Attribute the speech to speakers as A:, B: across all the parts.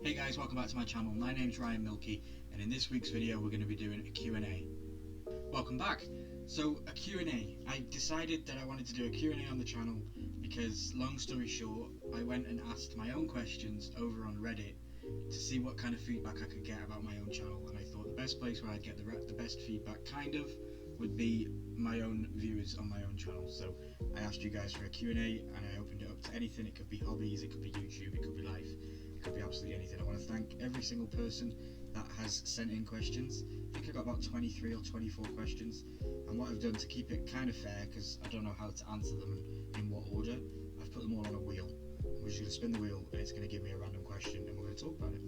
A: Hey guys, welcome back to my channel. My name's Ryan Milky, and in this week's video we're going to be doing a Q&A. Welcome back. So a Q&A. I decided that I wanted to do a Q&A on the channel because, long story short, I went and asked my own questions over on Reddit to see what kind of feedback I could get about my own channel, and I thought the best place where I'd get the best feedback would be my own viewers on my own channel. So I asked you guys for a Q&A and I opened it up to anything. It could be hobbies, it could be YouTube, it could be life. It could be absolutely anything. I want to thank every single person that has sent in questions. I think I got about 23 or 24 questions, and what I've done to keep it kind of fair, because I don't know how to answer them in what order, I've put them all on a wheel. We're just going to spin the wheel and it's going to give me a random question and we're going to talk about it.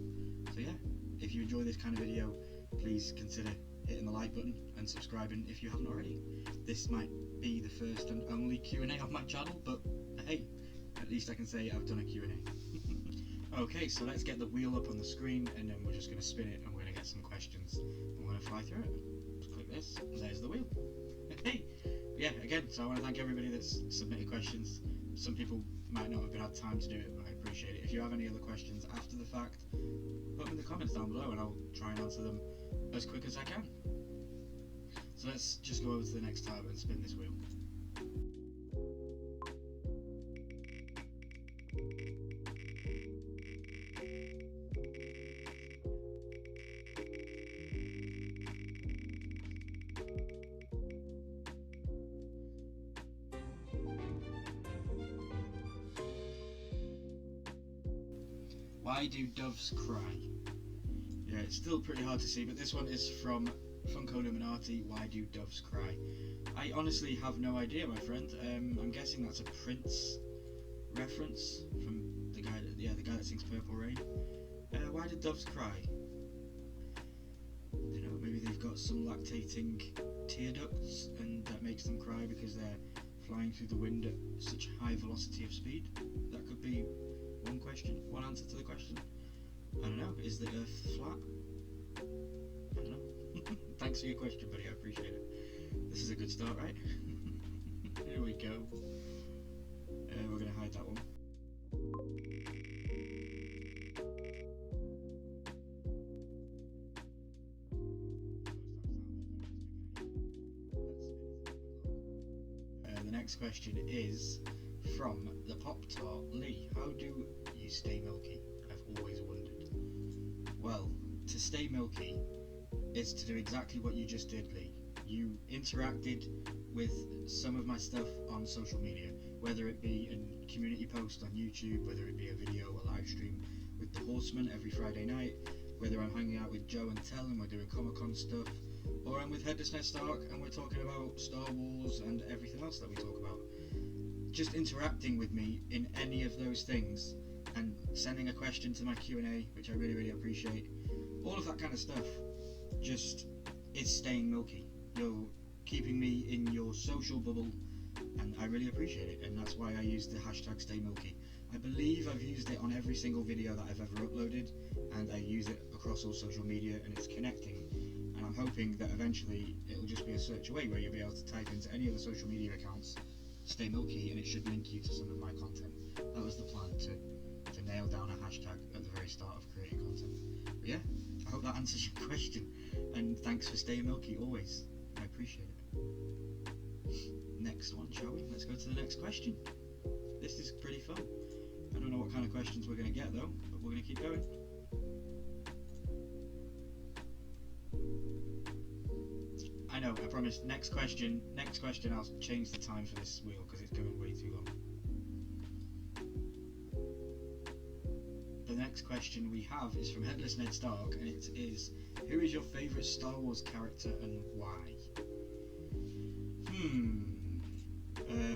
A: So yeah, if you enjoy this kind of video, please consider hitting the like button and subscribing if you haven't already. This might be the first and only Q&A on my channel, but hey, at least I can say I've done a Q&A. Okay, so let's get the wheel up on the screen and then we're just going to spin it and we're going to get some questions and we're going to fly through it. Just click this, and there's the wheel. Hey! Yeah, again, so I want to thank everybody that's submitted questions. Some people might not have had time to do it, but I appreciate it. If you have any other questions after the fact, put them in the comments down below and I'll try and answer them as quick as I can. So let's just go over to the next tab and spin this wheel. Why do doves cry? Yeah, it's still pretty hard to see, but this one is from Funko Illuminati. Why do doves cry? I honestly have no idea, my friend. I'm guessing that's a Prince reference from the guy that sings Purple Rain. Why do doves cry? You know, maybe they've got some lactating tear ducts, and that makes them cry because they're flying through the wind at such high velocity of speed. That could be one answer to the question. I don't know. Is the Earth flat? I don't know. Thanks for your question, buddy. I appreciate it. This is a good start, right? Here we go. We're going to hide that one. The next question is from the Pop-Tart Lee. How do you stay milky? I've always wondered. Well, to stay milky is to do exactly what you just did, Lee. You interacted with some of my stuff on social media, whether it be a community post on YouTube, whether it be a video, a live stream with the Horseman every Friday night, whether I'm hanging out with Joe and Tell and we're doing Comic-Con stuff, or I'm with Headless Ned Stark and we're talking about Star Wars and everything else that we talk about. Just interacting with me in any of those things and sending a question to my Q&A, which I really appreciate, all of that kind of stuff just is staying milky. You're keeping me in your social bubble and I really appreciate it, and that's why I use the hashtag StayMilky. I believe I've used it on every single video that I've ever uploaded, and I use it across all social media and it's connecting, and I'm hoping that eventually it'll just be a search away where you'll be able to type into any of the social media accounts Stay Milky and it should link you to some of my content. That was the plan, to nail down a hashtag at the very start of creating content. But yeah, I hope that answers your question, and thanks for staying milky always. I appreciate it. Next one, shall we? Let's go to the next question. This is pretty fun. I don't know what kind of questions we're going to get though, but we're going to keep going. I know, I promise. Next question, I'll change the time for this wheel because it's going way too long. The next question we have is from Headless Ned Stark, and it is, who is your favourite Star Wars character and why?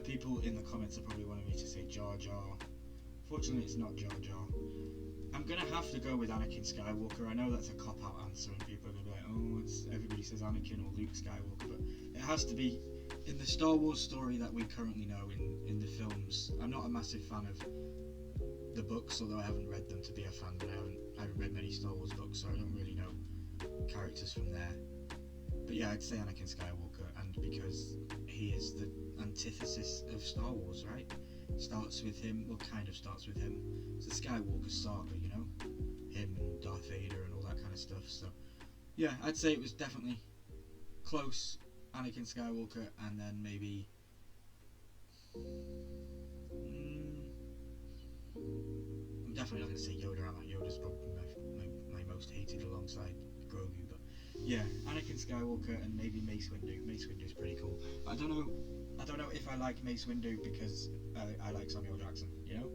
A: People in the comments are probably wanting me to say Jar Jar. Fortunately, it's not Jar Jar. I'm going to have to go with Anakin Skywalker. I know that's a cop-out answer and people are going to be like, oh, everybody says Anakin or Luke Skywalker, but it has to be in the Star Wars story that we currently know in the films. I'm not a massive fan of the books, although I haven't read them to be a fan, but I haven't read many Star Wars books, so I don't really know characters from there. But yeah, I'd say Anakin Skywalker, and because he is the antithesis of Star Wars, right? Starts with him, well, kind of starts with him. It's the Skywalker saga, you know? Him of stuff. So yeah, I'd say it was definitely close Anakin Skywalker, and then maybe I'm definitely not going to say Yoda. Yoda's probably my most hated alongside Grogu, but yeah, Anakin Skywalker and maybe Mace Windu. Mace Windu's pretty cool. But I don't know if I like Mace Windu because I like Samuel Jackson, you know.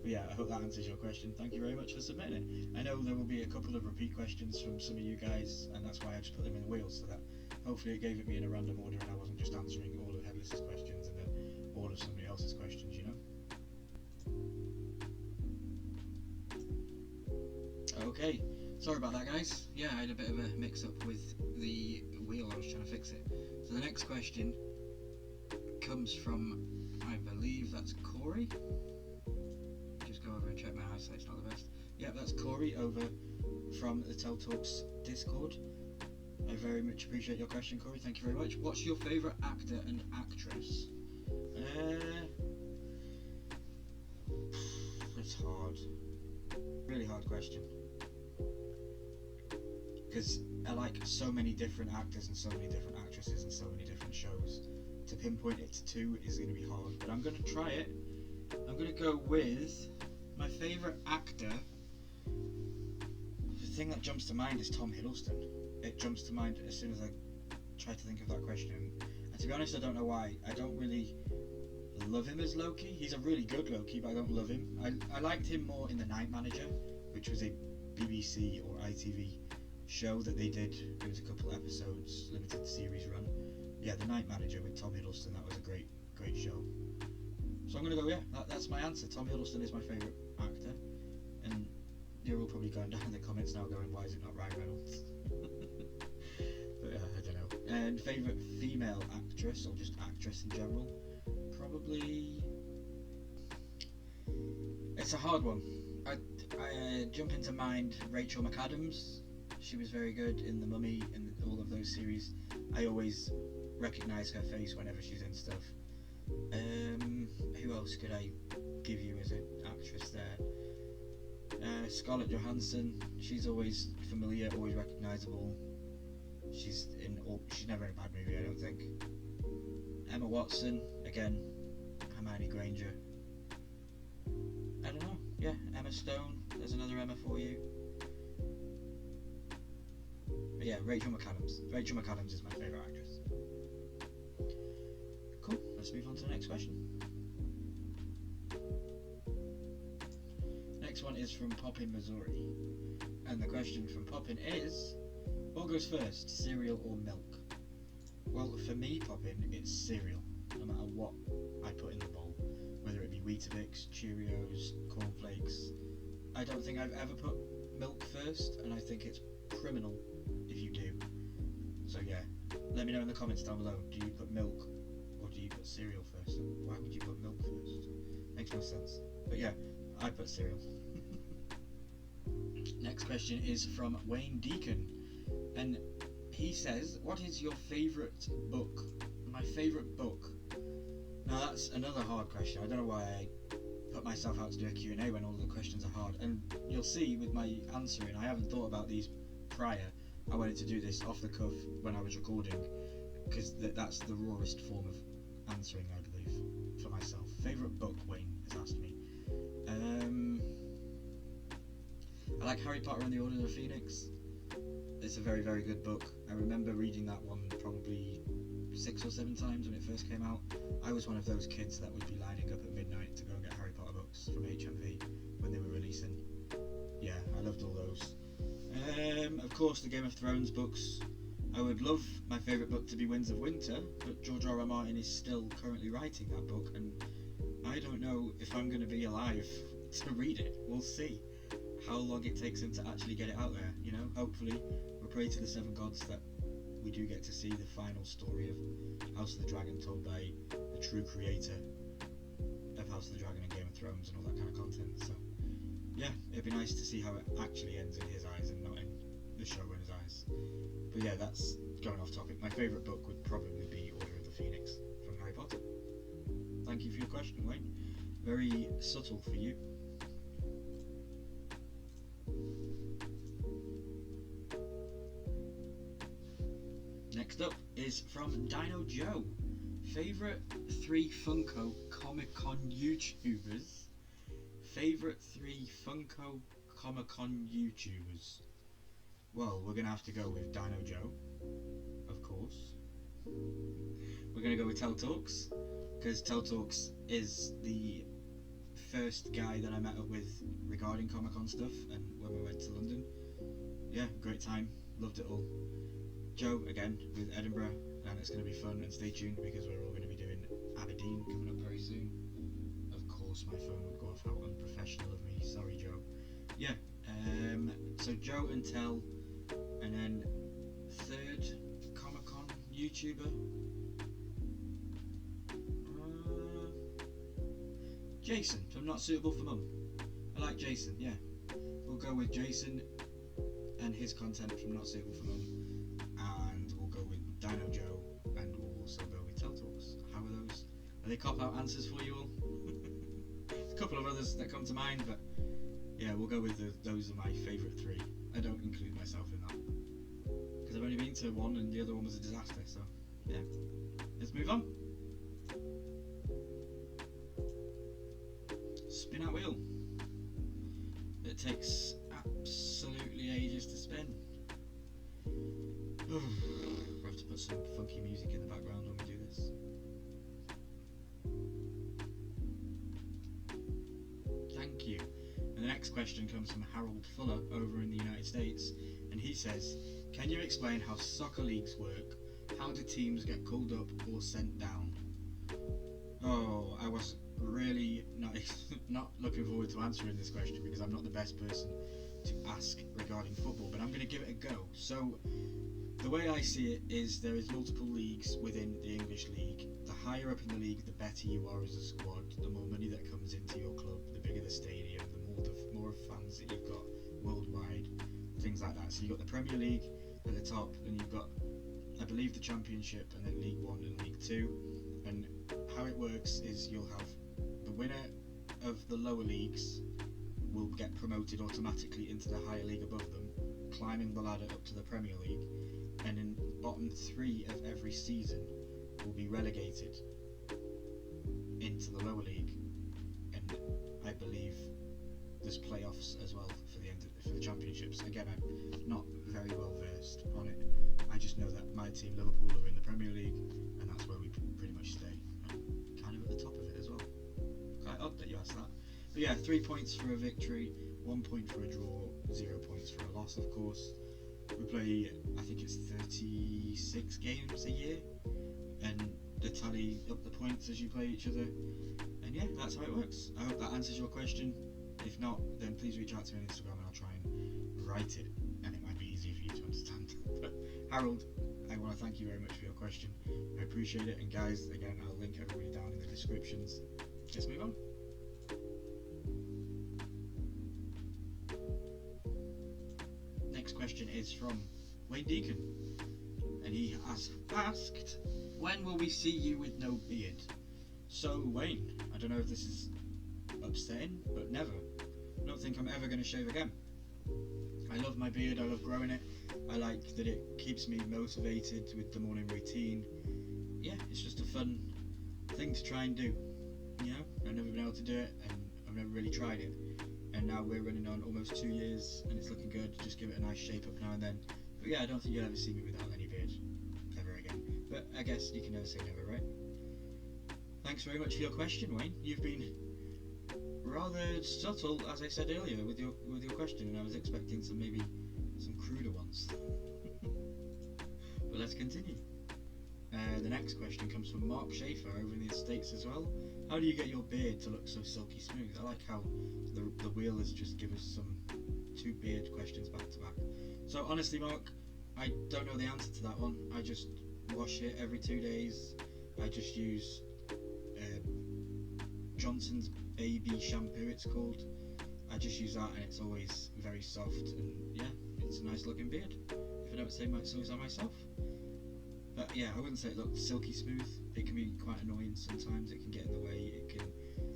A: But yeah, I hope that answers your question. Thank you very much for submitting it. I know there will be a couple of repeat questions from some of you guys, and that's why I just put them in the wheels, so that hopefully it gave it me in a random order and I wasn't just answering all of Headless's questions and then all of somebody else's questions, you know. Okay, sorry about that, guys. Yeah, I had a bit of a mix-up with the wheel. I was trying to fix it. So the next question comes from, I believe that's Corey. Just go over and check my eyesight's not the best. Yeah, that's Corey over from the Tell Talks Discord. I very much appreciate your question, Corey. Thank you very much. What's your favourite actor and actress? It's hard. Really hard question. Because I like so many different actors and so many different actresses and so many different shows. To pinpoint it to two is going to be hard, but I'm going to try it. I'm going to go with my favourite actor. The thing that jumps to mind is Tom Hiddleston. It jumps to mind as soon as I try to think of that question. And to be honest, I don't know why. I don't really love him as Loki. He's a really good Loki, but I don't love him. I liked him more in The Night Manager, which was a BBC or ITV show that they did. It was a couple episodes, limited series run. Yeah, The Night Manager with Tom Hiddleston. That was a great show. So I'm going to go, yeah, that's my answer. Tom Hiddleston is my favourite actor. And you're all probably going down in the comments now going, why is it not Ryan Reynolds? But I don't know. And favourite female actress, or just actress in general? Probably... It's a hard one. I jump into mind Rachel McAdams. She was very good in The Mummy and all of those series. I always recognise her face whenever she's in stuff. Who else could I give you as an actress there? Scarlett Johansson. She's always familiar, always recognisable. She's never in a bad movie, I don't think. Emma Watson, again. Hermione Granger. I don't know. Yeah, Emma Stone. There's another Emma for you. But yeah, Rachel McAdams. Rachel McAdams is my favourite actress. Cool. Let's move on to the next question. Next one is from Poppin, Missouri. And the question from Poppin is, what goes first, cereal or milk? Well, for me, Poppin, it's cereal, no matter what I put in the bowl. Whether it be Weetabix, Cheerios, cornflakes. I don't think I've ever put milk first, and I think it's criminal if you do. So yeah, let me know in the comments down below, do you put milk or do you put cereal first? And why would you put milk first? Makes no sense. But yeah, I put cereal. Next question is from Wayne Deacon, and he says, what is your favourite book? My favourite book? Now that's another hard question. I don't know why I put myself out to do a Q&A when all of the questions are hard, and you'll see with my answering, I haven't thought about these prior. I wanted to do this off the cuff when I was recording, because that's the rawest form of answering, I believe, for myself. Favourite book, Wayne has asked me. I like Harry Potter and the Order of the Phoenix. It's a very, very good book. I remember reading that one probably 6 or 7 times when it first came out. I was one of those kids that would be lining up at midnight to go and get Harry Potter books from HMV when they were releasing. Yeah, I loved all those. Of course, the Game of Thrones books. I would love my favourite book to be Winds of Winter, but George R.R. Martin is still currently writing that book, and I don't know if I'm going to be alive to read it. We'll see how long it takes him to actually get it out there, you know. Hopefully, we'll pray to the 7 gods that we do get to see the final story of House of the Dragon told by the true creator of House of the Dragon and Game of Thrones and all that kind of content. So yeah, it'd be nice to see how it actually ends in his eyes and not in the show in his eyes. But yeah, that's going off topic. My favourite book would probably be Order of the Phoenix from Harry Potter. Thank you for your question, Wayne. Very subtle for you. Next up is from Dino Joe. Favourite 3 Funko Comic Con YouTubers. Favourite 3 Funko Comic Con YouTubers. Well, we're going to have to go with Dino Joe, of course. We're going to go with Tell Talks, because Tell Talks is the first guy that I met up with regarding Comic Con stuff, and when we went to London. Yeah, great time, loved it all. Joe, again, with Edinburgh, and it's going to be fun, and stay tuned because we're all going to be doing Aberdeen coming up very soon. Of course my phone would go off, how unprofessional of me, sorry Joe. Yeah, so Joe and Tell, and then third Comic Con YouTuber, Jason from Not Suitable for Mum. I like Jason, yeah. We'll go with Jason and his content from Not Suitable for Mum, and we'll go with Dino Joe, and we'll also go with Tell Talks. How are those? Are they cop-out answers for you all? There's a couple of others that come to mind, but yeah, we'll go with those are my favourite 3. I don't include myself in that, because I've only been to one and the other one was a disaster, so yeah. Let's move on. Spin out wheel. It takes absolutely ages to spin. We'll have to put some funky music in the background when we do this. Thank you. And the next question comes from Harold Fuller over in the United States, and he says, can you explain how soccer leagues work? How do teams get called up or sent down? Oh, I was really not looking forward to answering this question because I'm not the best person to ask regarding football, but I'm going to give it a go. So the way I see it is there is multiple leagues within the English league. The higher up in the league, the better you are as a squad, the more money that comes into your club, the bigger the stadium, the more fans that you've got worldwide, things like that. So you've got the Premier League at the top, then you've got, I believe, the Championship, and then League 1 and League 2. And how it works is you'll have the winner of the lower leagues will get promoted automatically into the higher league above them, climbing the ladder up to the Premier League, and in bottom 3 of every season will be relegated into the lower league. And I believe there's playoffs as well for the championships. Again, I'm not very well versed on it. I just know that my team, Liverpool, are in the Premier League, and that's where we pretty much stay. I'm kind of at the top of it as well. Quite odd that you asked that. But yeah, 3 points for a victory, 1 point for a draw, 0 points for a loss, of course. We play, I think it's 36 games a year, and they tally up the points as you play each other. And yeah, that's how it works. I hope that answers your question. If not, then please reach out to me on Instagram and I'll try and write it, and it might be easier for you to understand. But Harold, I want to thank you very much for your question. I appreciate it, and guys, again, I'll link everybody down in the descriptions. Let's move on. Next question is from Wayne Deacon, and he asked, when will we see you with no beard? So Wayne, I don't know if this is upsetting, but never. I don't think I'm ever going to shave again. I love my beard, I love growing it. I like that it keeps me motivated with the morning routine. Yeah, it's just a fun thing to try and do. You know, I've never been able to do it, and I've never really tried it. And now we're running on almost 2 years, and it's looking good. Just give it a nice shape up now and then. But yeah, I don't think you'll ever see me without any beard ever again. But I guess you can never say never, right? Thanks very much for your question, Wayne. You've been rather subtle, as I said earlier, with your question, and I was expecting some cruder ones. But let's continue. The next question comes from Mark Schaefer over in the States as well. How do you get your beard to look so silky smooth? I like how the wheel has just given us some 2 beard questions back to back. So honestly, Mark, I don't know the answer to that one. I just wash it every 2 days. I just use Johnson's baby shampoo, it's called. I just use that, and it's always very soft, and yeah, it's a nice looking beard, if I don't say so myself. But yeah, I wouldn't say it looks silky smooth. It can be quite annoying sometimes. It can get in the way. It can,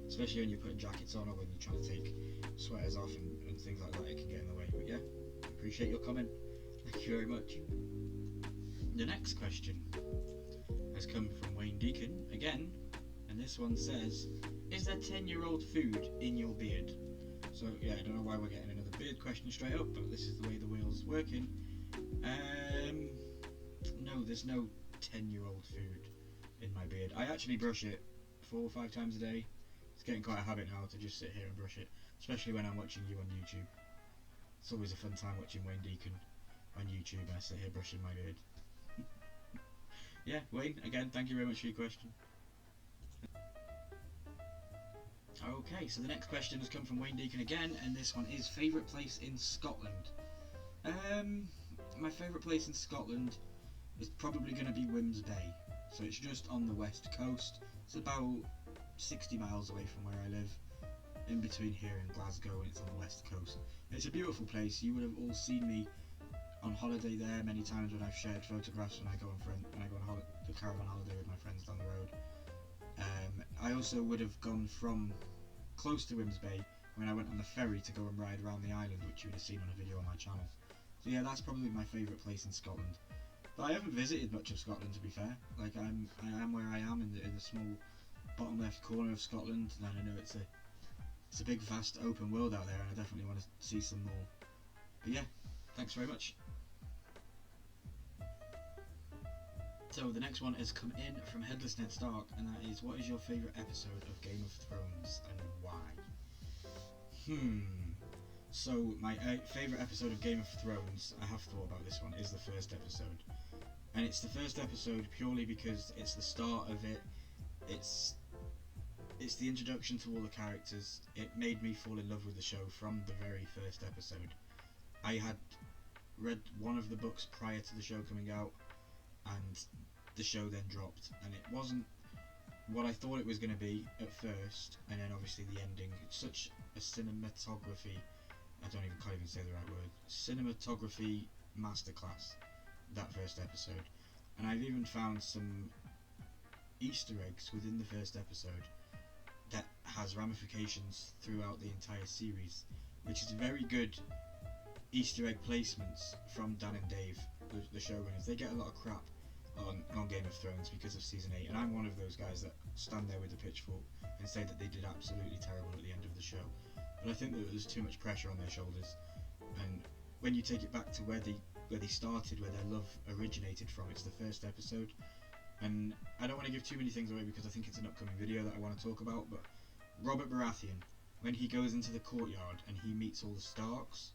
A: especially when you're putting jackets on or when you're trying to take sweaters off and things like that, it can get in the way. But yeah, appreciate your comment. Thank you very much. The next question has come from Wayne Deacon again, and this one says, is there 10-year-old food in your beard? So yeah, I don't know why we're getting another beard question straight up, but this is the way the wheel's working. No, there's no 10-year-old food in my beard. I actually brush it 4 or 5 times a day. It's getting quite a habit now to just sit here and brush it, especially when I'm watching you on YouTube. It's always a fun time watching Wayne Deacon on YouTube and I sit here brushing my beard. Yeah, Wayne, again, thank you very much for your question. Okay, so the next question has come from Wayne Deacon again, and this one is favourite place in Scotland. My favourite place in Scotland is probably going to be Wemyss Bay. So it's just on the west coast. It's about 60 miles away from where I live, in between here and Glasgow, and it's on the west coast. It's a beautiful place. You would have all seen me on holiday there many times when I've shared photographs when I go on the caravan holiday with my friends down the road. I also would have gone from close to Wemyss Bay when I went on the ferry to go and ride around the island, which you would have seen on a video on my channel. So yeah, that's probably my favourite place in Scotland. But I haven't visited much of Scotland, to be fair. Like I am where I am in the small bottom left corner of Scotland, and I know it's a big vast open world out there, and I definitely want to see some more. But yeah, thanks very much. So the next one has come in from Headless Ned Stark, and that is, what is your favourite episode of Game of Thrones and why? So my favourite episode of Game of Thrones, I have thought about this one, is the first episode. And it's the first episode purely because it's the start of it, it's the introduction to all the characters. It made me fall in love with the show from the very first episode. I had read one of the books prior to the show coming out, and the show then dropped, and it wasn't what I thought it was going to be at first, and then obviously the ending. It's such a cinematography, can't even say the right word, cinematography masterclass, that first episode. And I've even found some Easter eggs within the first episode that has ramifications throughout the entire series, which is very good Easter egg placements from Dan and Dave, the showrunners. They get a lot of crap on Game of Thrones because of season 8, and I'm one of those guys that stand there with the pitchfork and say that they did absolutely terrible at the end of the show. But I think that there's too much pressure on their shoulders, and when you take it back to where they started, where their love originated from, it's the first episode. And I don't want to give too many things away because I think it's an upcoming video that I want to talk about, but Robert Baratheon, when he goes into the courtyard and he meets all the Starks,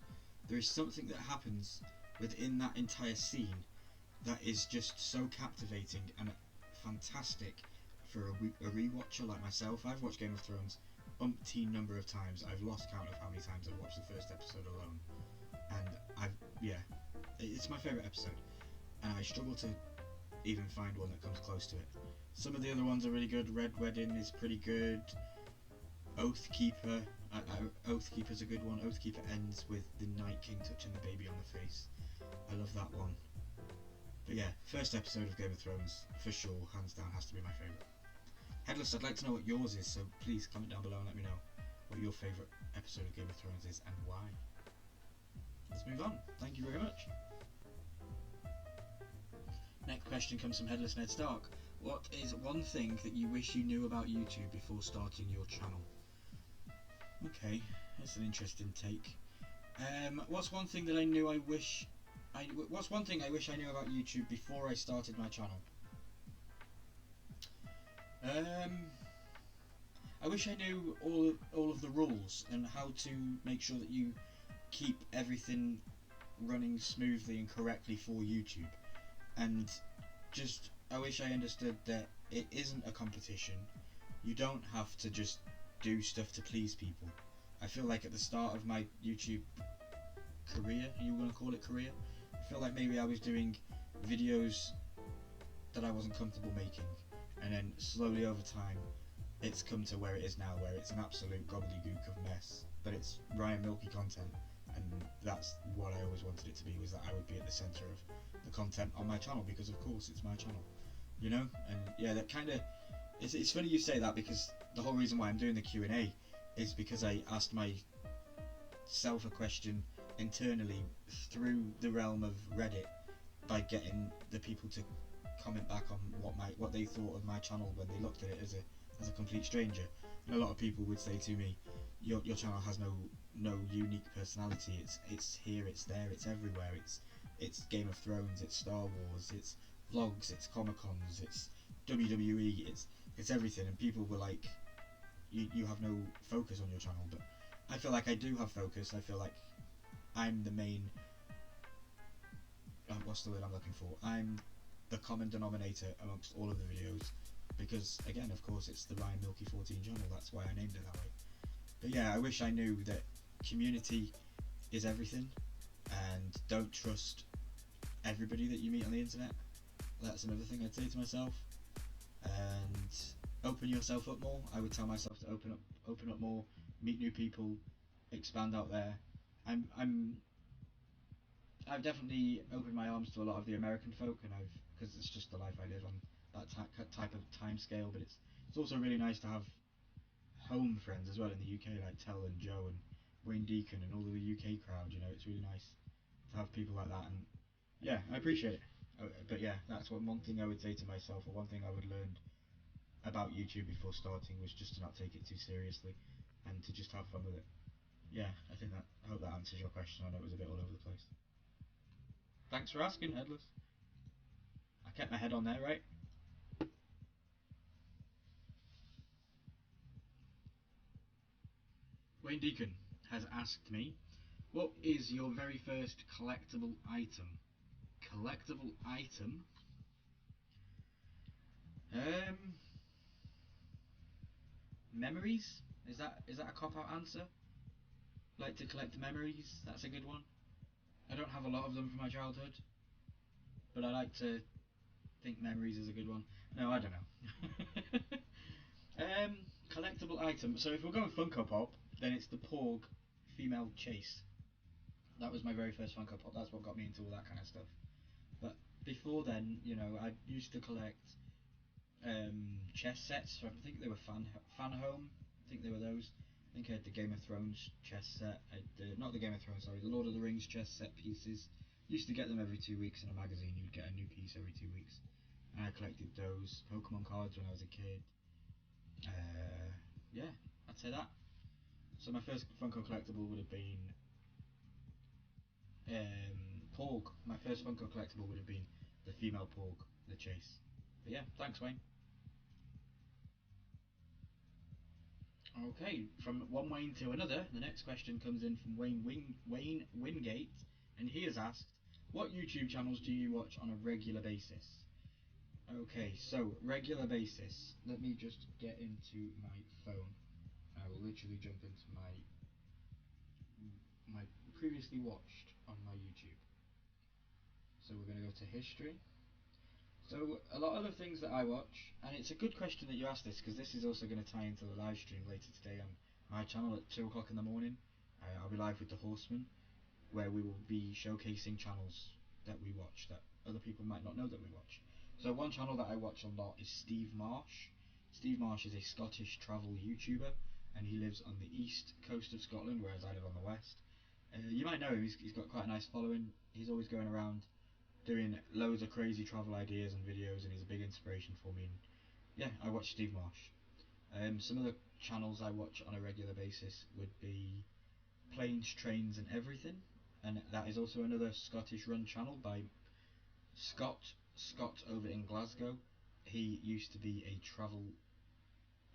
A: there is something that happens within that entire scene that is just so captivating and fantastic for a rewatcher like myself. I've watched Game of Thrones umpteen number of times. I've lost count of how many times I've watched the first episode alone, and it's my favourite episode, and I struggle to even find one that comes close to it. Some of the other ones are really good. Red Wedding is pretty good. Oathkeeper, Oathkeeper's a good one. Oathkeeper ends with the Night King touching the baby on the face. I love that one. But yeah, first episode of Game of Thrones, for sure, hands down, has to be my favourite. Headless, I'd like to know what yours is, so please comment down below and let me know what your favourite episode of Game of Thrones is and why. Let's move on. Thank you very much. Next question comes from Headless Ned Stark. What is one thing that you wish you knew about YouTube before starting your channel? Okay, that's an interesting take. What's one thing I wish I knew about YouTube before I started my channel? I wish I knew all of the rules and how to make sure that you keep everything running smoothly and correctly for YouTube. And just, I wish I understood that it isn't a competition. You don't have to just do stuff to please people. I feel like at the start of my YouTube career, you want to call it career, I feel like maybe I was doing videos that I wasn't comfortable making, and then slowly over time it's come to where it is now, where it's an absolute gobbledygook of mess, but it's Ryan Milky content, and that's what I always wanted it to be, was that I would be at the centre of the content on my channel, because of course it's my channel, you know. And yeah, that kind of, it's funny you say that, because the whole reason why I'm doing the Q&A is because I asked myself a question internally through the realm of Reddit, by getting the people to comment back on what they thought of my channel when they looked at it as a complete stranger. And a lot of people would say to me, your channel has no unique personality. It's here, it's there, it's everywhere. It's Game of Thrones, it's Star Wars, it's vlogs, it's Comic Cons, it's WWE, it's everything. And people were like, you have no focus on your channel. But I feel like I do have focus. I feel like I'm the main. What's the word I'm looking for? I'm the common denominator amongst all of the videos, because again, of course, it's the Ryan Milky 14 channel. That's why I named it that way. But yeah, I wish I knew that community is everything, and don't trust everybody that you meet on the internet. That's another thing I'd say to myself. And open yourself up more. I would tell myself to open up more, meet new people, expand out there. I've definitely opened my arms to a lot of the American folk, and because it's just the life I live on that type of time scale. But it's also really nice to have home friends as well in the UK, like Tell and Joe and Wayne Deacon and all of the UK crowd. You know, it's really nice to have people like that, and yeah, I appreciate it. But yeah, that's one thing I would say to myself, or one thing I would learn about YouTube before starting, was just to not take it too seriously and to just have fun with it. Yeah, I hope that answers your question. I know it was a bit all over the place. Thanks for asking, Headless. I kept my head on there, right? Wayne Deacon has asked me, what is your very first collectible item? Collectible item? Um, Memories? Is that a cop out answer? Like to collect memories? That's a good one. I don't have a lot of them from my childhood, but I like to think memories is a good one. No, I don't know. Collectible item. So if we're going Funko Pop, then it's the Porg female chase. That was my very first Funko Pop. That's what got me into all that kind of stuff. But before then, I used to collect chess sets. So I think they were Fan Home. I think they were those. I think I had the Game of Thrones chess set. Not the Game of Thrones, sorry, the Lord of the Rings chess set pieces. Used to get them every 2 weeks in a magazine. You'd get a new piece every 2 weeks. And I collected those Pokemon cards when I was a kid. Yeah, I'd say that. So my first Funko collectible would have been Porg. My first Funko collectible would have been the female Porg, the Chase. But yeah, thanks, Wayne. Okay, from one Wayne to another, the next question comes in from Wayne Wingate, and he has asked, what YouTube channels do you watch on a regular basis? Okay, so regular basis. Let me just get into my phone. I will literally jump into my previously watched on my YouTube. So we're going to go to history. So a lot of the things that I watch, and it's a good question that you asked this, because this is also going to tie into the live stream later today on my channel at 2 o'clock in the morning. I'll be live with the Horseman, where we will be showcasing channels that we watch that other people might not know that we watch. So one channel that I watch a lot is Steve Marsh. Steve Marsh is a Scottish travel YouTuber, and he lives on the east coast of Scotland, whereas I live on the west. You might know him. He's got quite a nice following. He's always going around doing loads of crazy travel ideas and videos, and he's a big inspiration for me. And yeah, I watch Steve Marsh. Some of the channels I watch on a regular basis would be Planes, Trains and Everything, and that is also another Scottish run channel by Scott over in Glasgow. He used to be a travel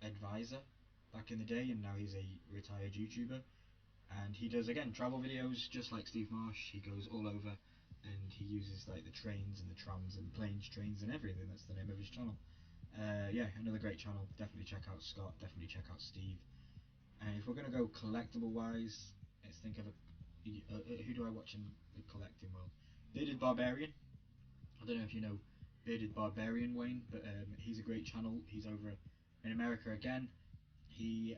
A: advisor back in the day, and now he's a retired YouTuber, and he does, again, travel videos just like Steve Marsh. He goes all over, and he uses like the trains and the trams and planes, trains and everything. That's the name of his channel. Yeah, another great channel. Definitely check out Scott, definitely check out Steve. And if we're going to go collectible wise, let's think of who do I watch in the collecting world? Bearded Barbarian. I don't know if you know Bearded Barbarian, Wayne, but he's a great channel. He's over in America again. He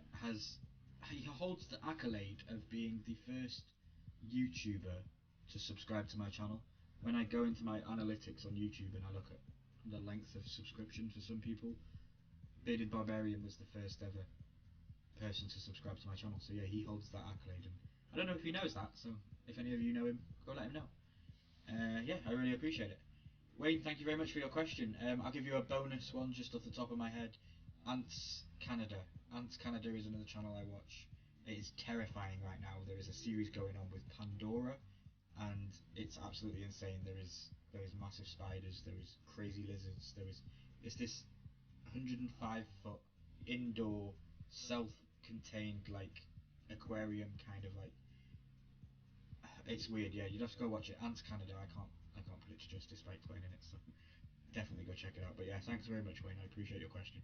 A: holds the accolade of being the first YouTuber to subscribe to my channel. When I go into my analytics on YouTube and I look at the length of subscription for some people, Bearded Barbarian was the first ever person to subscribe to my channel. So yeah, he holds that accolade, and I don't know if he knows that. So if any of you know him, go let him know. Yeah, I really appreciate it. Wayne, thank you very much for your question. I'll give you a bonus one just off the top of my head. Ants Canada. Ants Canada is another channel I watch. It is terrifying right now. There is a series going on with Pandora, and it's absolutely insane. There is massive spiders. There is crazy lizards. It's this 105-foot indoor self-contained like aquarium kind of like. It's weird. Yeah, you'd have to go watch it. Ants Canada. I can't put it to justice by explaining it. So definitely go check it out. But yeah, thanks very much, Wayne. I appreciate your question.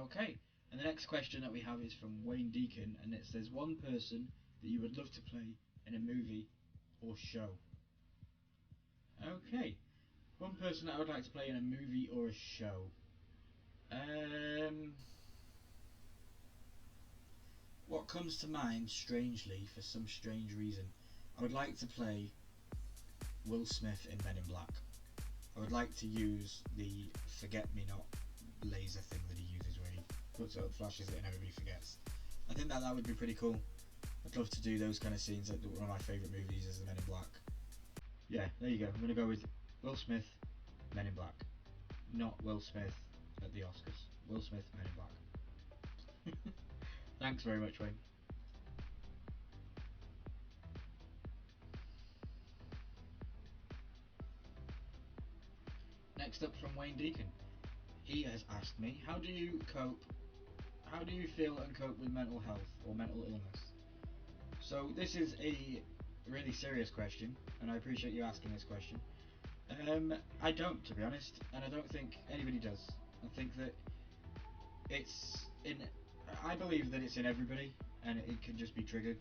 A: Okay, and the next question that we have is from Wayne Deacon, and it says one person that you would love to play in a movie or show. Okay, one person that I would like to play in a movie or a show. Um, what comes to mind, strangely, for some strange reason, I would like to play Will Smith in Men in Black. I would like to use the forget me not laser thing that he uses where he puts it up, flashes it, and everybody forgets. I think that would be pretty cool. I'd love to do those kind of scenes. Like one of my favourite movies is The Men in Black. Yeah, there you go. I'm going to go with Will Smith, Men in Black. Not Will Smith at the Oscars. Will Smith, Men in Black. Thanks very much, Wayne. Next up from Wayne Deacon. He has asked me, how do you feel and cope with mental health or mental illness? So this is a really serious question, and I appreciate you asking this question. I don't, to be honest, and I don't think anybody does. I think that it's in. I believe that it's in everybody, and it can just be triggered,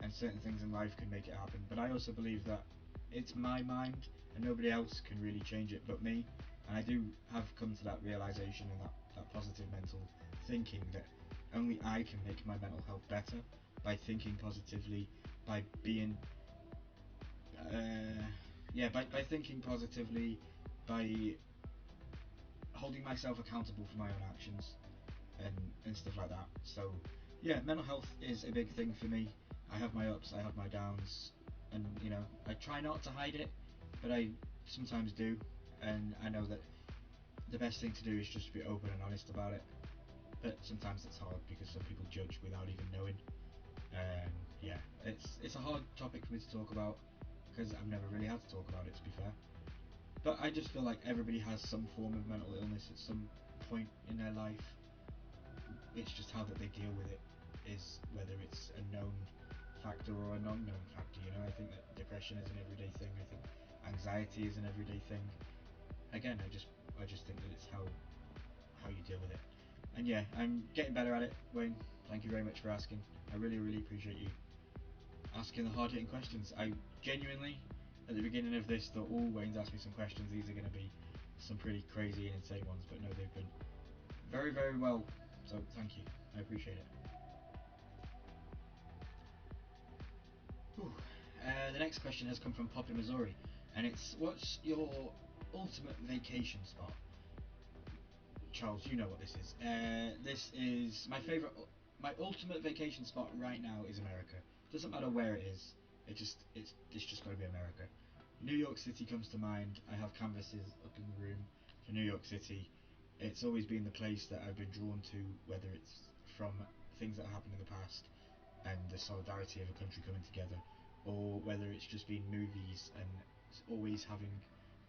A: and certain things in life can make it happen. But I also believe that it's my mind, and nobody else can really change it but me. And I do have come to that realization and that positive mental thinking that only I can make my mental health better by thinking positively, by being by thinking positively, by holding myself accountable for my own actions, and stuff like that. So yeah, mental health is a big thing for me. I have my ups, I have my downs, and I try not to hide it, but I sometimes do, and I know that the best thing to do is just to be open and honest about it. But sometimes it's hard because some people judge without even knowing. Yeah, it's a hard topic for me to talk about because I've never really had to talk about it, to be fair. But I just feel like everybody has some form of mental illness at some point in their life. It's just how that they deal with it is whether it's a known factor or a non-known factor. I think that depression is an everyday thing. I think anxiety is an everyday thing. Again, I just think that it's how you deal with it. And yeah, I'm getting better at it, Wayne. Thank you very much for asking. I really, really appreciate you asking the hard-hitting questions. I genuinely, at the beginning of this, thought, oh, Wayne's asked me some questions. These are going to be some pretty crazy and insane ones, but no, they've been very, very well. So thank you. I appreciate it. Whew. The next question has come from Poppy, Missouri, and it's, what's your ultimate vacation spot? Charles, you know what this is. This is my favourite. My ultimate vacation spot right now is America. Doesn't matter where it is. It's just got to be America. New York City comes to mind. I have canvases up in the room for New York City. It's always been the place that I've been drawn to, whether it's from things that happened in the past and the solidarity of a country coming together, or whether it's just been movies and always having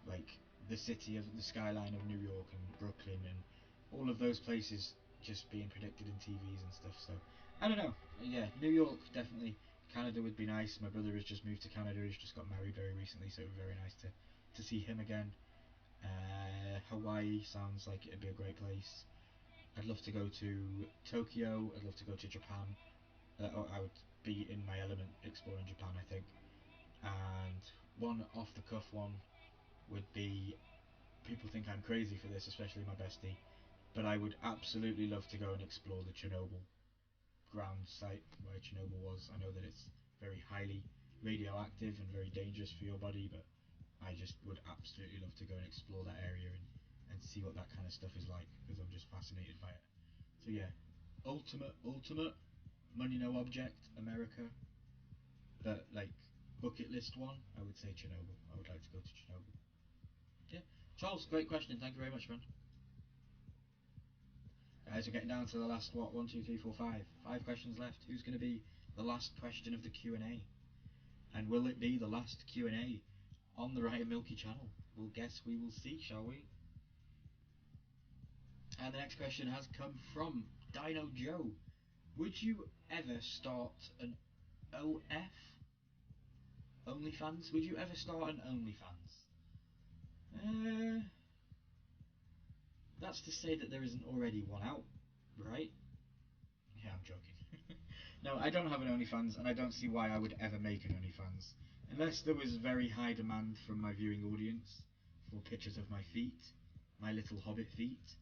A: like the city of the skyline of New York and Brooklyn and all of those places just being predicted in TVs and stuff. So I don't know. Yeah, New York definitely. Canada would be nice. My brother has just moved to Canada. He's just got married very recently, so it would be very nice to see him again. Hawaii sounds like it'd be a great place. I'd love to go to Tokyo. I'd love to go to Japan. I would be in my element exploring Japan, I think. And one off the cuff one would be, people think I'm crazy for this, especially my bestie, but I would absolutely love to go and explore the Chernobyl ground site where Chernobyl was. I know that it's very highly radioactive and very dangerous for your body, but I just would absolutely love to go and explore that area and see what that kind of stuff is like, because I'm just fascinated by it. So yeah, ultimate, money no object, America, but like bucket list one, I would say Chernobyl. I would like to go to Chernobyl. Yeah. Charles, great question. Thank you very much, friend. Guys, we're getting down to the last, what, 1, 2, 3, 4, 5. 5 questions left. Who's going to be the last question of the Q&A? And will it be the last Q&A on the Ryan Milky channel? We'll guess we will see, shall we? And the next question has come from Dino Joe. Would you ever start an OF? OnlyFans? Would you ever start an OnlyFans? That's to say that there isn't already one out, right? Yeah, I'm joking. No, I don't have an OnlyFans, and I don't see why I would ever make an OnlyFans. Unless there was very high demand from my viewing audience for pictures of my feet, my little hobbit feet,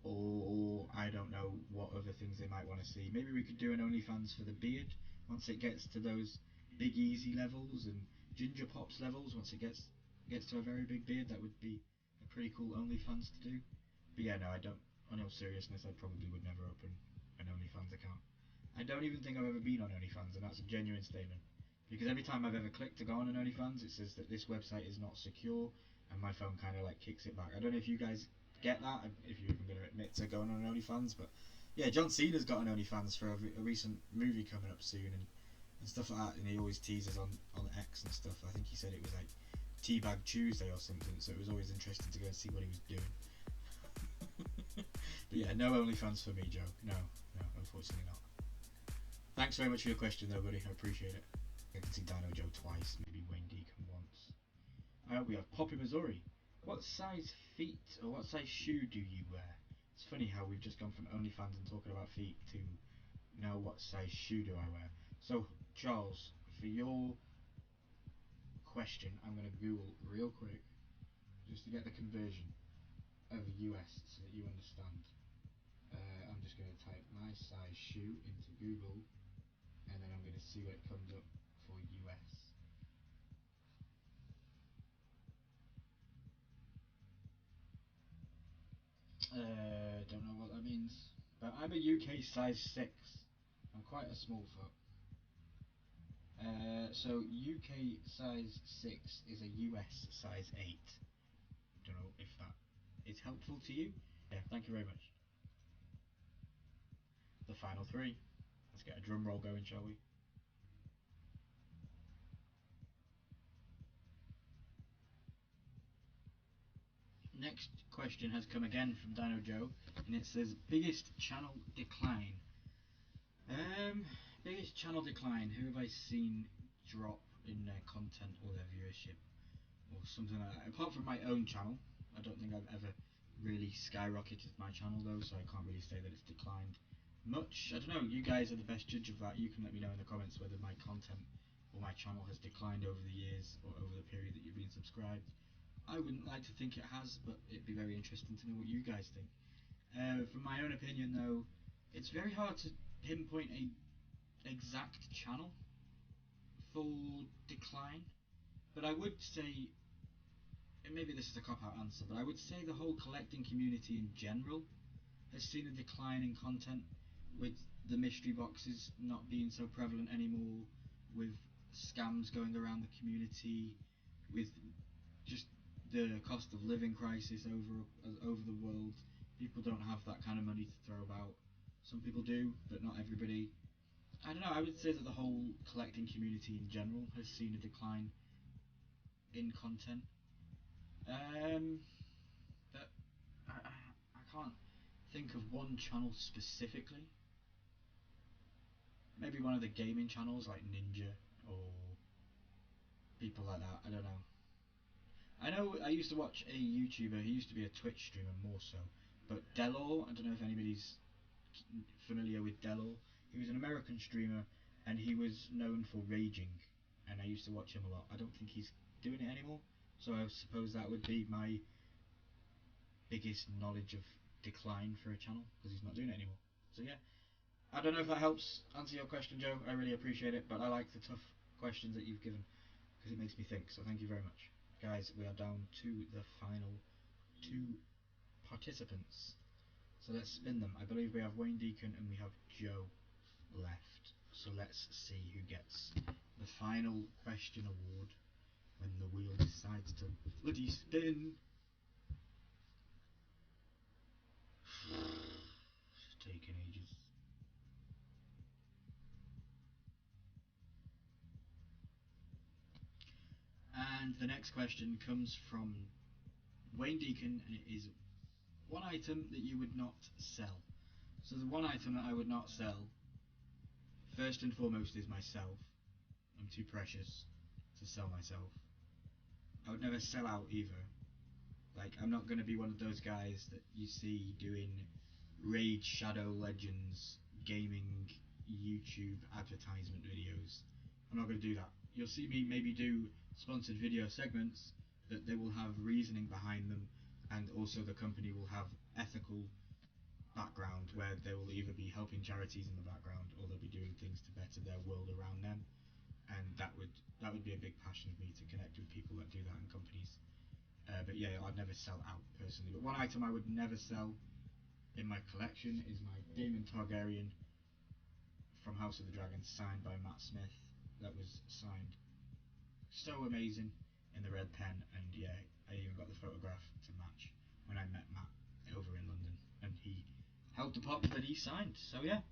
A: or I don't know what other things they might want to see. Maybe we could do an OnlyFans for the beard once it gets to those Big Easy levels and Ginger Pops levels. Once it gets to a very big beard, that would be a pretty cool OnlyFans to do. But yeah, no, I don't. On all seriousness, I probably would never open an OnlyFans account. I don't even think I've ever been on OnlyFans, and that's a genuine statement. Because every time I've ever clicked to go on an OnlyFans, it says that this website is not secure, and my phone kind of like kicks it back. I don't know if you guys get that, if you're even going to admit to going on an OnlyFans, but yeah, John Cena's got an OnlyFans for a recent movie coming up soon, and stuff like that, and he always teases on X and stuff. I think he said it was like Teabag Tuesday or something, so it was always interesting to go and see what he was doing. But yeah, no OnlyFans for me, Joe. No, unfortunately not. Thanks very much for your question though, buddy. I appreciate it. I can see Dino Joe twice, maybe Wayne Deacon once. We have Poppy Missouri. What size feet or what size shoe do you wear? It's funny how we've just gone from OnlyFans and talking about feet to now what size shoe do I wear. So Charles, for your question, I'm going to Google real quick just to get the conversion of US so that you understand. I'm just going to type my size shoe into Google, and then I'm going to see what comes up for US. Don't know what that means, but I'm a UK size 6. I'm quite a small foot. So UK size 6 is a US size 8. Don't know if that is helpful to you. Yeah, thank you very much. The final 3. Let's get a drum roll going, shall we? Next question has come again from Dino Joe, and it says biggest channel decline. Biggest channel decline. Who have I seen drop in their content or their viewership or something like that? Apart from my own channel, I don't think I've ever really skyrocketed my channel though, so I can't really say that it's declined much. I don't know. You guys are the best judge of that. You can let me know in the comments whether my content or my channel has declined over the years or over the period that you've been subscribed. I wouldn't like to think it has, but it'd be very interesting to know what you guys think. From my own opinion though, it's very hard to pinpoint a exact channel for decline, but I would say, and maybe this is a cop-out answer, but I would say the whole collecting community in general has seen a decline in content, with the mystery boxes not being so prevalent anymore, with scams going around the community, with just the cost of living crisis over the world. People don't have that kind of money to throw about. Some people do, but not everybody. I don't know, I would say that the whole collecting community in general has seen a decline in content. But I can't think of one channel specifically. Maybe one of the gaming channels like Ninja or people like that, I don't know. I know I used to watch a YouTuber, he used to be a Twitch streamer more so, but Delor, I don't know if anybody's familiar with Delor. He was an American streamer and he was known for raging, and I used to watch him a lot. I don't think he's doing it anymore, so I suppose that would be my biggest knowledge of decline for a channel, because he's not doing it anymore. So yeah, I don't know if that helps answer your question, Joe. I really appreciate it, but I like the tough questions that you've given because it makes me think, so thank you very much. Guys, we are down to the final 2 participants. So let's spin them. I believe we have Wayne Deacon and we have Joe left. So let's see who gets the final final question award when the wheel decides to bloody spin. It's taking ages. And the next question comes from Wayne Deacon, and it is one item that you would not sell. So the one item that I would not sell, first and foremost, is myself. I'm too precious to sell myself. I would never sell out either. Like, I'm not going to be one of those guys that you see doing Raid Shadow Legends gaming YouTube advertisement videos. I'm not going to do that. You'll see me maybe do sponsored video segments that they will have reasoning behind them, and also the company will have ethical background where they will either be helping charities in the background or they'll be doing things to better their world around them. And that would be a big passion of me, to connect with people that do that in companies. But yeah, I'd never sell out personally. But one item I would never sell in my collection is my Daemon Targaryen from House of the Dragon, signed by Matt Smith. That was signed so amazing in the red pen, and yeah, I even got the photograph to match when I met Matt over in London, and he held the pop that he signed. So yeah,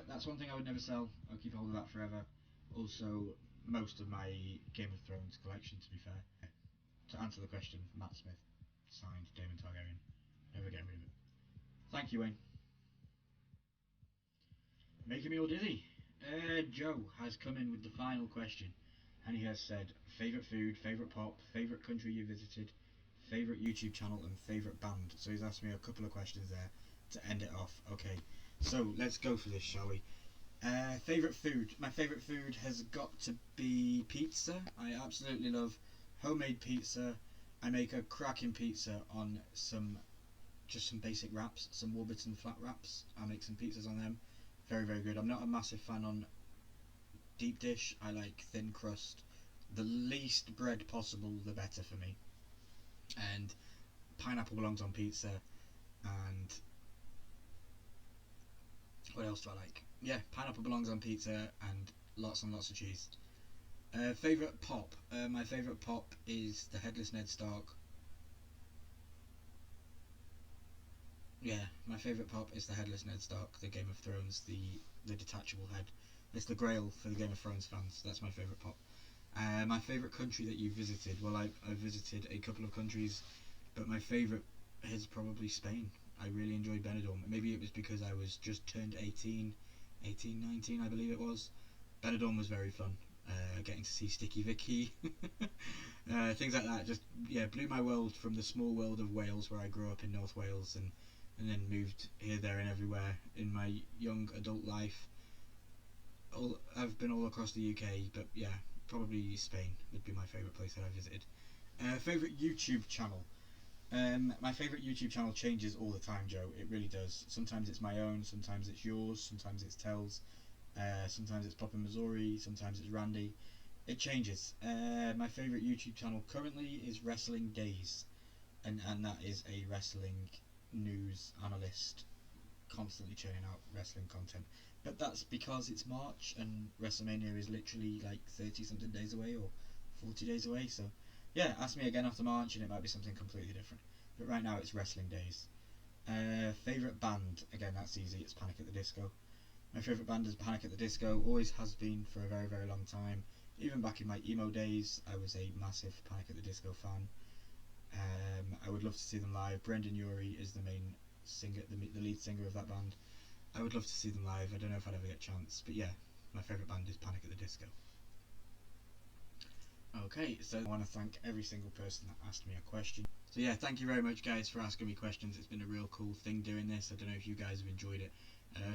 A: that's one thing I would never sell. I'll keep hold of that forever. Also, most of my Game of Thrones collection, to be fair. To answer the question, Matt Smith signed Daemon Targaryen. Never getting rid of it. Thank you, Wayne. Making me all dizzy. Joe has come in with the final question, and he has said favourite food, favourite pop, favourite country you visited, favourite YouTube channel, and favourite band. So he's asked me a couple of questions there to end it off. Okay, so let's go for this, shall we? Favourite food. My favourite food has got to be pizza. I absolutely love homemade pizza. I make a cracking pizza on just some basic wraps, some Warburton flat wraps. I make some pizzas on them. Very, very good. I'm not a massive fan on deep dish. I like thin crust. The least bread possible, the better for me. And pineapple belongs on pizza. And what else do I like? Yeah, pineapple belongs on pizza, and lots of cheese. Favourite pop. My favourite pop is the Headless Ned Stark. Yeah, my favourite pop is the Headless Ned Stark, the Game of Thrones, the detachable head. It's the Grail for the Game of Thrones fans. That's my favourite pop. My favourite country that you visited. Well, I've visited a couple of countries, but my favourite is probably Spain. I really enjoyed Benidorm. Maybe it was because I was just turned 18, 19 I believe it was. Benidorm was very fun. Getting to see Sticky Vicky, things like that, just blew my world from the small world of Wales, where I grew up in North Wales, and then moved here, there, and everywhere in my young adult life. I've been all across the UK, but yeah, probably Spain would be my favourite place that I visited. Favourite YouTube channel. My favourite YouTube channel changes all the time, Joe. It really does. Sometimes it's my own, sometimes it's yours, sometimes it's Tel's, sometimes it's Papa Missouri, sometimes it's Randy. It changes. My favourite YouTube channel currently is Wrestling Days, and that is a wrestling news analyst constantly churning out wrestling content. But that's because it's March and WrestleMania is literally like 30 something days away, or 40 days away. So yeah, ask me again after March and it might be something completely different. But right now it's Wrestling Days. Favourite band, again that's easy, it's Panic at the Disco. My favourite band is Panic at the Disco, always has been for a very, very long time. Even back in my emo days, I was a massive Panic at the Disco fan. I would love to see them live. Brendan Urie is the main singer, the lead singer of that band. I would love to see them live. I don't know if I'd ever get a chance, but yeah, my favourite band is Panic at the Disco. Okay, so I want to thank every single person that asked me a question. So yeah, thank you very much guys for asking me questions. It's been a real cool thing doing this. I don't know if you guys have enjoyed it.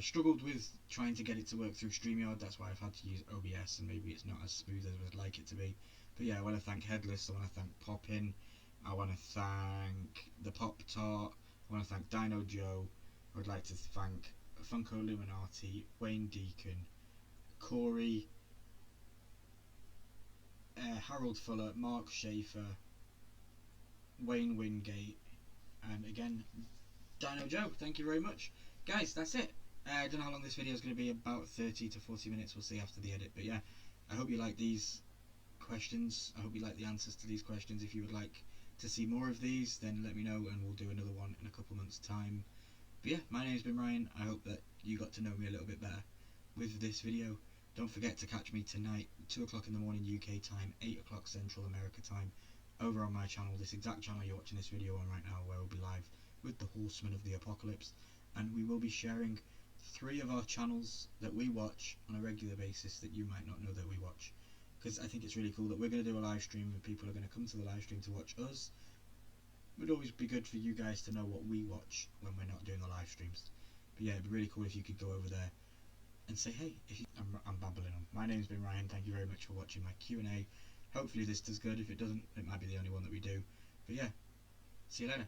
A: Struggled with trying to get it to work through StreamYard, that's why I've had to use OBS, and maybe it's not as smooth as I would like it to be. But yeah, I want to thank Headless, I want to thank Poppin, I want to thank the Pop Tart, I want to thank Dino Joe, I would like to thank Funko Illuminati, Wayne Deacon, Corey, Harold Fuller, Mark Schaefer, Wayne Wingate, and again, Dino Joe. Thank you very much. Guys, that's it. I don't know how long this video is going to be, about 30 to 40 minutes, we'll see after the edit, but yeah, I hope you like these questions. I hope you like the answers to these questions. If you would like to see more of these, then let me know and we'll do another one in a couple months' time. But yeah, my name's been Ryan. I hope that you got to know me a little bit better with this video. Don't forget to catch me tonight, 2 o'clock in the morning UK time, 8 o'clock Central America time, over on my channel, this exact channel you're watching this video on right now, where we'll be live with the Horsemen of the Apocalypse, and we will be sharing 3 of our channels that we watch on a regular basis that you might not know that we watch, because I think it's really cool that we're going to do a live stream and people are going to come to the live stream to watch us. It would always be good for you guys to know what we watch when we're not doing the live streams. But yeah, it'd be really cool if you could go over there and say hey. I'm babbling on. My name's been Ryan. Thank you very much for watching my Q&A. Hopefully this does good. If it doesn't, it might be the only one that we do. But yeah, see you later.